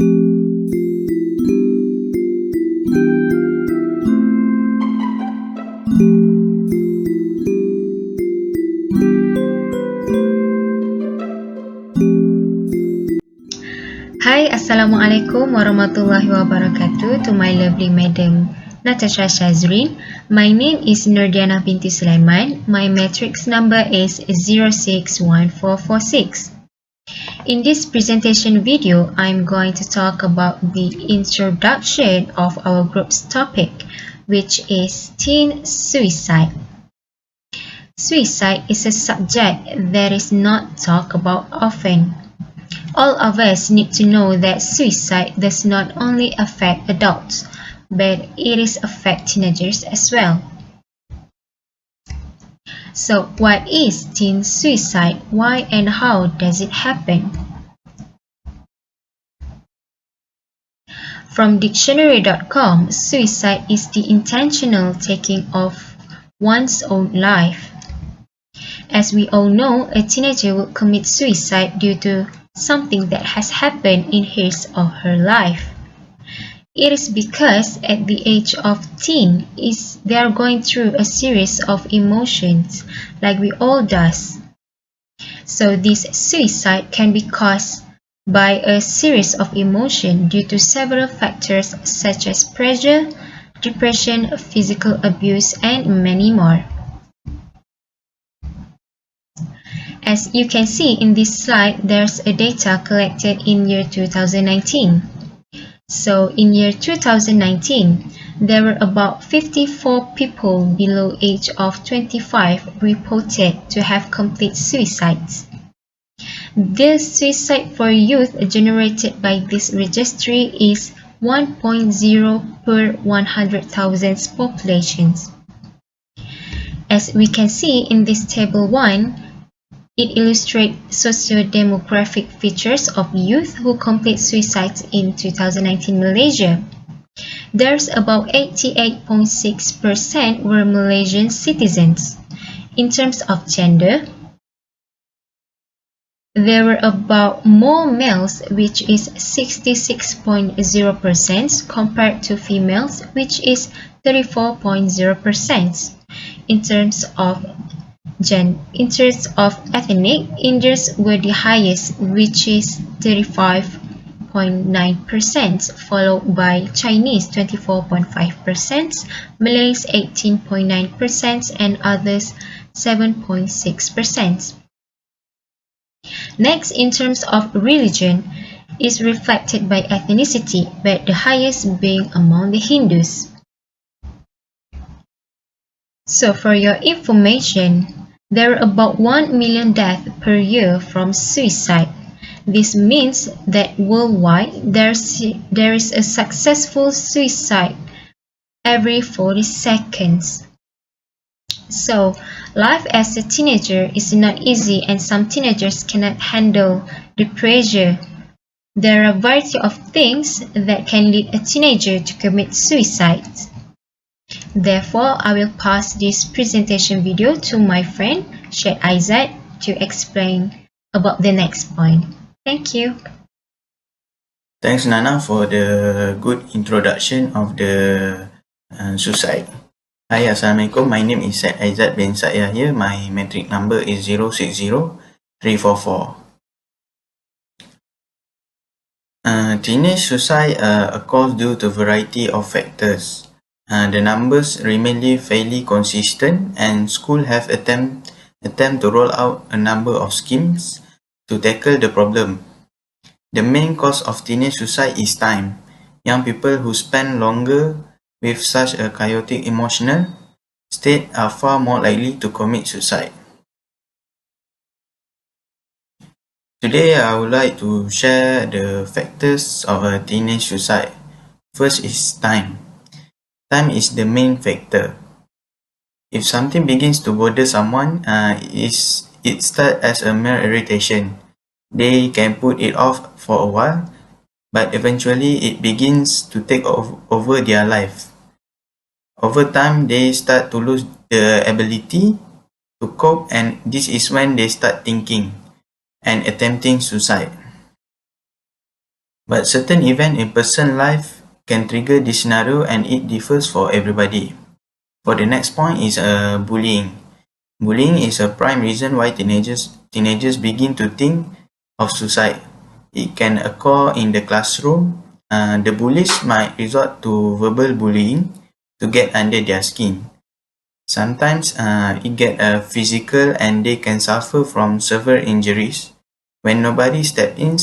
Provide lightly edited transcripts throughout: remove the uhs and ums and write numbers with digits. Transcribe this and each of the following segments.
Hi, Assalamualaikum warahmatullahi wabarakatuh to my lovely madam Natasha Shazleen. My name is Nur Diyanah Binti Sulaiman. My matrix number is 061446. In this presentation video, I'm going to talk about the introduction of our group's topic, which is teen suicide. Suicide is a subject that is not talked about often. All of us need to know that suicide does not only affect adults, but it is affect teenagers as well. So what is teen suicide? Why and how does it happen? From dictionary.com, suicide is the intentional taking of one's own life. As we all know, a teenager will commit suicide due to something that has happened in his or her life. It is because at the age of teen they are going through a series of emotions like we all does. So this suicide can be caused by a series of emotions due to several factors such as pressure, depression, physical abuse, and many more. As you can see in this slide, there's a data collected in year 2019. So in year 2019, there were about 54 people below age of 25 reported to have complete suicides. The suicide for youth generated by this registry is 1.0 per 100,000 populations. As we can see in this table 1, it illustrates socio-demographic features of youth who complete suicides in 2019 Malaysia. There's about 88.6% were Malaysian citizens. In terms of gender, there were about more males, which is 66.0% compared to females, which is 34.0%. In terms of ethnic, Indians were the highest, which is 35.9%, followed by Chinese 24.5%, Malays 18.9%, and others 7.6%. Next, in terms of religion, is reflected by ethnicity, but the highest being among the Hindus. So for your information, there are about 1 million deaths per year from suicide. This means that worldwide there is a successful suicide every 40 seconds. So life as a teenager is not easy, and some teenagers cannot handle the pressure. There are a variety of things that can lead a teenager to commit suicide. Therefore, I will pass this presentation video to my friend Syed Aizat to explain about the next point. Thank you. Thanks Nana for the good introduction of the suicide. Hi, Assalamualaikum. My name is Syed Aizat bin Yahya. My matric number is 060344. Teenage suicide occurs due to a variety of factors. The numbers remain fairly consistent, and schools have attempt to roll out a number of schemes to tackle the problem. The main cause of teenage suicide is time. Young people who spend longer with such a chaotic emotional state are far more likely to commit suicide. Today, I would like to share the factors of a teenage suicide. First is time. Time is the main factor. If something begins to bother someone, it starts as a mere irritation. They can put it off for a while, but eventually it begins to take over their life. Over time, they start to lose the ability to cope, and this is when they start thinking and attempting suicide. But certain event in person's life can trigger this scenario and it differs for everybody. For the next point is bullying. Bullying is a prime reason why teenagers begin to think of suicide. It can occur in the classroom. The bullies might resort to verbal bullying to get under their skin. Sometimes it get physical and they can suffer from severe injuries. When nobody steps in,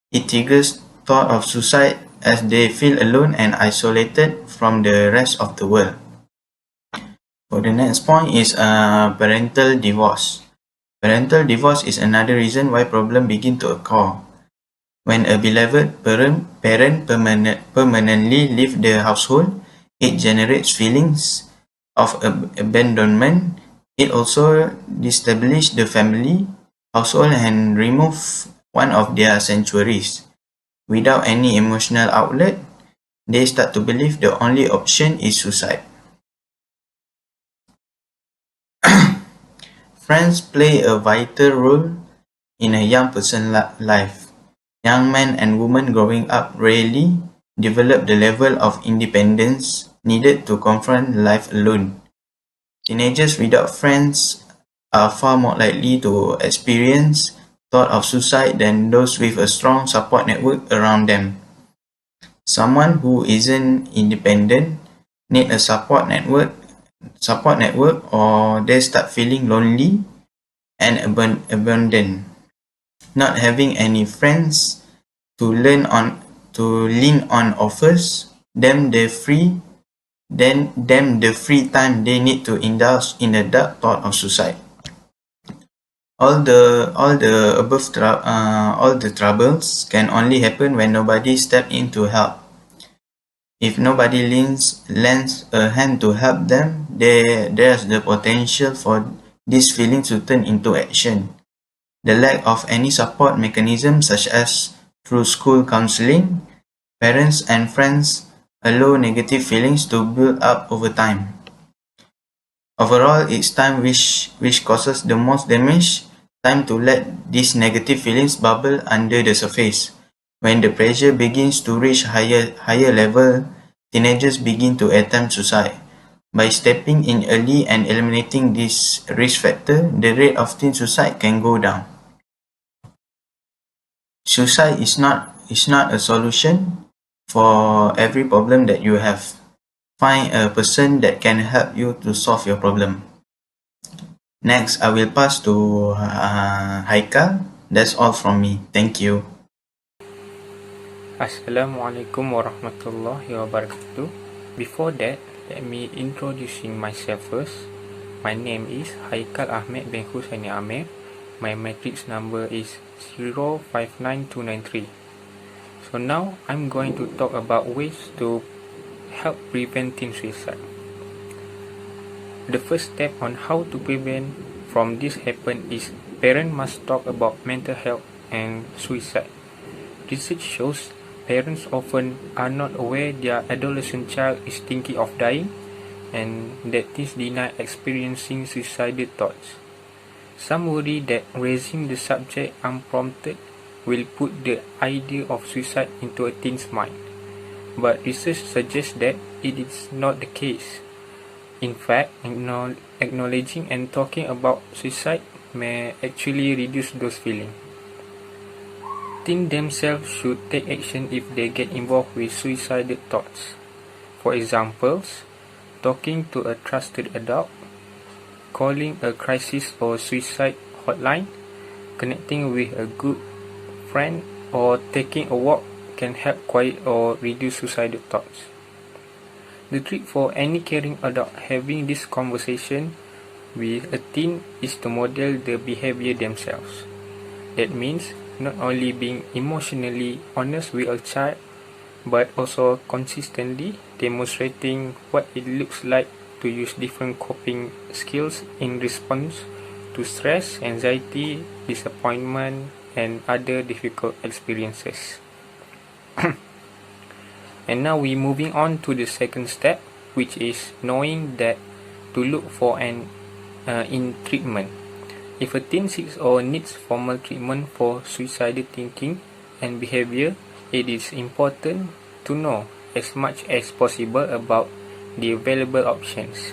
it triggers thought of suicide as they feel alone and isolated from the rest of the world. For the next point is parental divorce. Parental divorce is another reason why problems begin to occur. When a beloved parent permanently leaves the household, it generates feelings of abandonment. It also destabilizes the family, household and removes one of their sanctuaries. Without any emotional outlet, they start to believe the only option is suicide. Friends play a vital role in a young person's life. Young men and women growing up rarely develop the level of independence needed to confront life alone. Teenagers without friends are far more likely to experience thought of suicide than those with a strong support network around them. Someone who isn't independent need a support network or they start feeling lonely and abandoned. Not having any friends to lean on offers them the free time they need to indulge in the dark thought of suicide. All the troubles can only happen when nobody steps in to help. If nobody lends a hand to help them, there's the potential for these feelings to turn into action. The lack of any support mechanism such as through school counseling, parents and friends allow negative feelings to build up over time. Overall, it's time which causes the most damage, time to let these negative feelings bubble under the surface. When the pressure begins to reach higher level, teenagers begin to attempt suicide. By stepping in early and eliminating this risk factor, the rate of teen suicide can go down. Suicide is not a solution for every problem that you have. Find a person that can help you to solve your problem. Next, I will pass to Haikal. That's all from me. Thank you. Assalamualaikum warahmatullahi wabarakatuh. Before that, let me introducing myself first. My name is Haikal Ahmed bin Khusaini Amir. My matric number is 059293. So now I'm going to talk about ways to help prevent teen suicide. The first step on how to prevent from this happen is parents must talk about mental health and suicide. Research shows parents often are not aware their adolescent child is thinking of dying and that teens deny experiencing suicidal thoughts. Some worry that raising the subject unprompted will put the idea of suicide into a teen's mind, but research suggests that it is not the case. In fact, acknowledging and talking about suicide may actually reduce those feelings. Teens themselves should take action if they get involved with suicidal thoughts. For example, talking to a trusted adult, calling a crisis or suicide hotline, connecting with a good friend, or taking a walk can help quiet or reduce suicidal thoughts. The trick for any caring adult having this conversation with a teen is to model the behavior themselves. That means not only being emotionally honest with a child, but also consistently demonstrating what it looks like to use different coping skills in response to stress, anxiety, disappointment, and other difficult experiences. And now we're moving on to the second step, which is knowing that to look for an in treatment. If a teen seeks or needs formal treatment for suicidal thinking, and behavior, it is important to know as much as possible about the available options.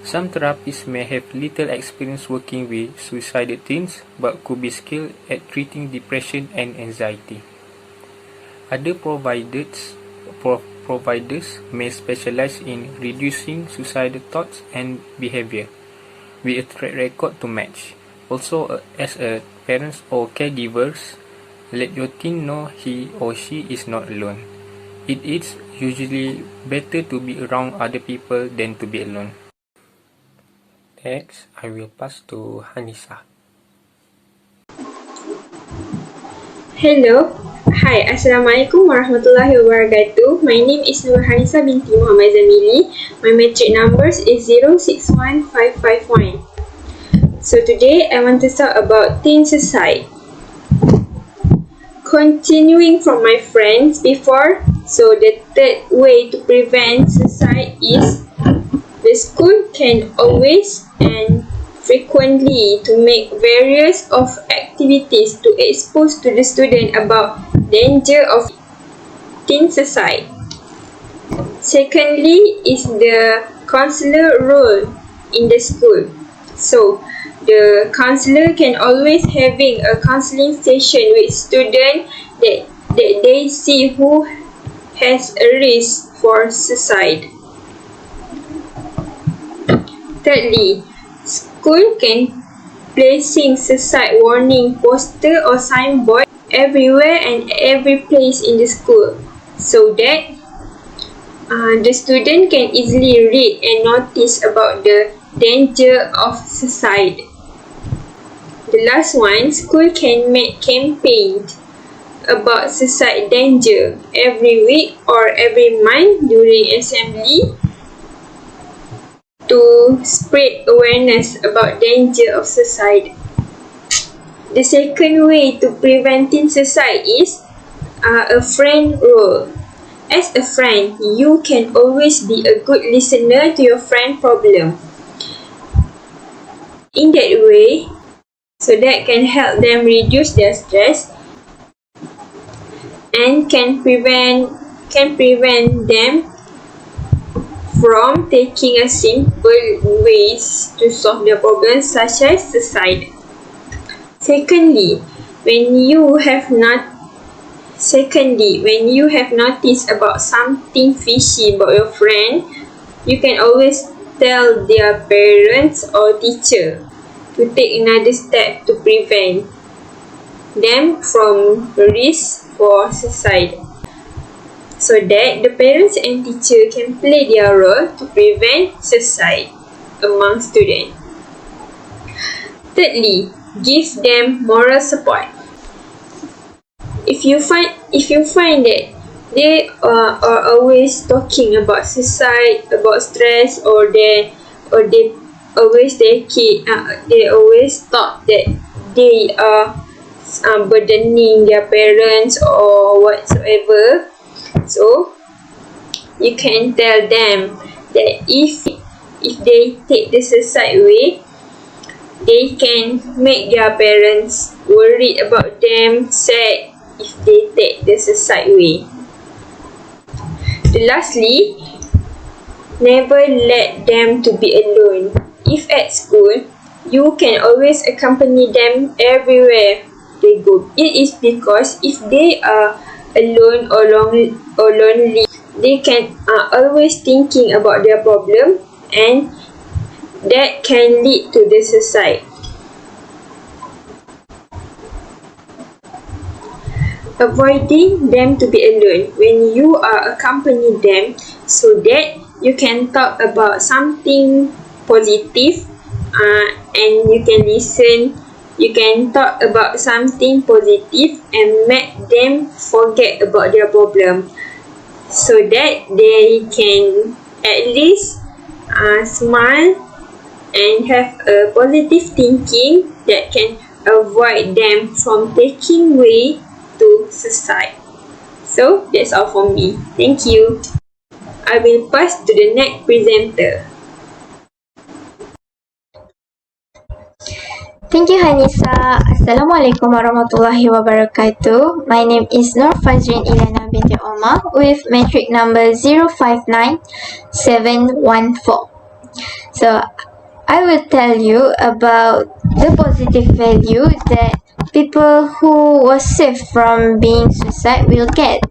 Some therapists may have little experience working with suicidal teens but could be skilled at treating depression and anxiety. Other providers may specialize in reducing suicidal thoughts and behavior, with a track record to match. Also, as a parents or caregivers, let your teen know he or she is not alone. It is usually better to be around other people than to be alone. Next, I will pass to Hanisah. Hello. Hi, Assalamualaikum warahmatullahi wabarakatuh. My name is Nur Hanisah Binti Muhammad Jamili. My matric numbers is 061551. So today I want to talk about teen suicide. Continuing from my friends before, so the third way to prevent suicide is the school can always and frequently to make various of activities to expose to the student about danger of teen suicide. Secondly is the counselor role in the school. So the counselor can always having a counseling session with students that they see who has a risk for suicide. Thirdly, school can placing suicide warning poster or signboard everywhere and every place in the school, so that the student can easily read and notice about the danger of suicide. The last one, school can make campaigns about suicide danger every week or every month during assembly to spread awareness about danger of suicide. The second way to prevent teen suicide is a friend role. As a friend, you can always be a good listener to your friend's problem. In that way, so that can help them reduce their stress and can prevent them from taking a simple ways to solve their problems such as suicide. Secondly, when you have noticed about something fishy about your friend, you can always tell their parents or teacher to take another step to prevent them from risk for suicide, so that the parents and teacher can play their role to prevent suicide among students. Thirdly, give them moral support. If you find that they are always talking about suicide, about stress, or they always thought that they are burdening their parents or whatsoever, so you can tell them that if they take the suicide way, they can make their parents worried about them, sad if they take the suicide way. Lastly, never let them to be alone. If at school, you can always accompany them everywhere they go. It is because if they are alone or lonely, they can always thinking about their problem, and that can lead to the suicide. Avoiding them to be alone when you are accompanying them, so that you can talk about something positive and you can listen. You can talk about something positive and make them forget about their problem, so that they can at least smile and have a positive thinking that can avoid them from taking way to suicide. So that's all for me. Thank you. I will pass to the next presenter. Thank you, Hanisah. Assalamualaikum warahmatullahi wabarakatuh. My name is Nurfazreen Ilyana Binti Omar with matric number 059714. So, I will tell you about the positive value that people who was safe from being suicide will get.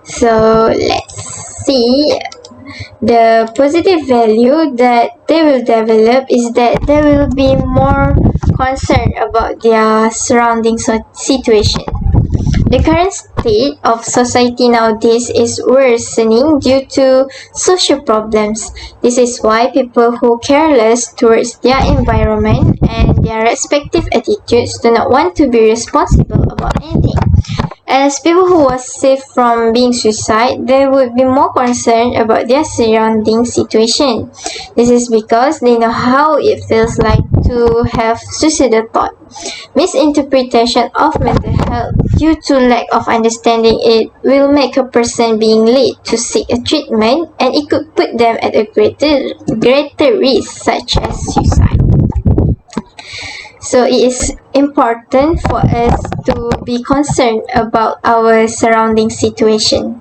So, let's see. The positive value that they will develop is that they will be more concerned about their surrounding situation. The current state of society nowadays is worsening due to social problems. This is why people who are careless towards their environment and their respective attitudes do not want to be responsible about anything. As people who are safe from being suicide, they would be more concerned about their surrounding situation. This is because they know how it feels like to have suicidal thought. Misinterpretation of mental health due to lack of understanding it will make a person being led to seek a treatment, and it could put them at a greater risk such as suicide. So it is important for us to be concerned about our surrounding situation.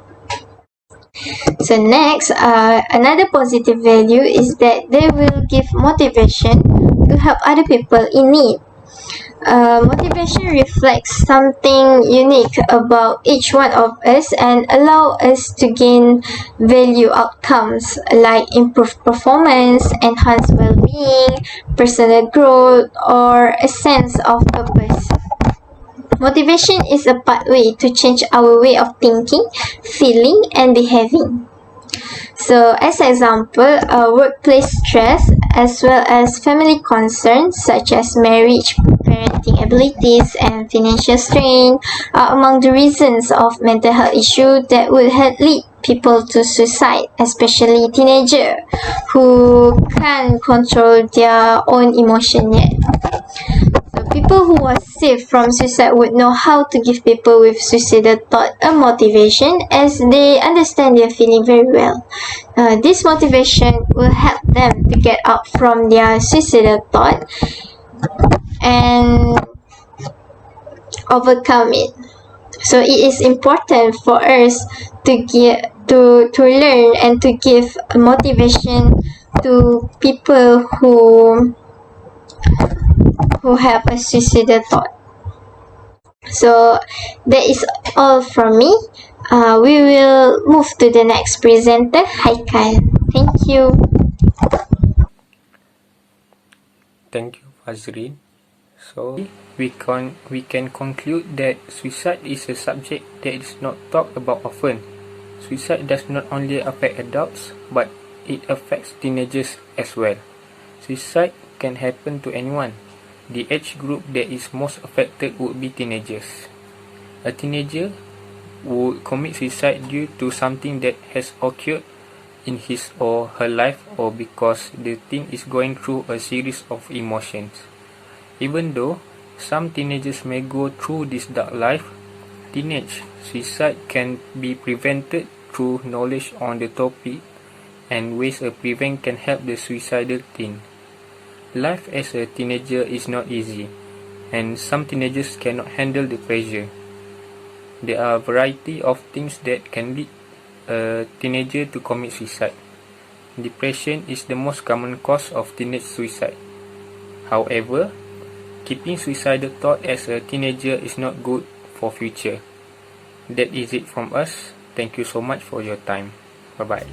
So next, another positive value is that they will give motivation to help other people in need. Motivation reflects something unique about each one of us and allow us to gain value outcomes like improved performance, enhanced well-being, personal growth, or a sense of purpose. Motivation is a pathway to change our way of thinking, feeling, and behaving. So, as an example, workplace stress as well as family concerns such as marriage, parenting abilities, and financial strain are among the reasons of mental health issues that would lead people to suicide, especially teenagers who can't control their own emotion yet. So people who are safe from suicide would know how to give people with suicidal thought a motivation as they understand their feeling very well. This motivation will help them to get out from their suicidal thought and overcome it. So it is important for us to learn and to give motivation to people who have a suicidal thought. So that is all from me. We will move to the next presenter, Haikal. Thank you. Thank you, Fazreen. So we can conclude that suicide is a subject that is not talked about often. Suicide does not only affect adults, but it affects teenagers as well. Suicide can happen to anyone. The age group that is most affected would be teenagers. A teenager would commit suicide due to something that has occurred in his or her life, or because the teen is going through a series of emotions. Even though some teenagers may go through this dark life, teenage suicide can be prevented through knowledge on the topic and ways a prevent can help the suicidal teen. Life as a teenager is not easy, and some teenagers cannot handle the pressure. There are a variety of things that can lead a teenager to commit suicide. Depression is the most common cause of teenage suicide. However, keeping suicidal thought as a teenager is not good for future. That is it from us. Thank you so much for your time. Bye-bye.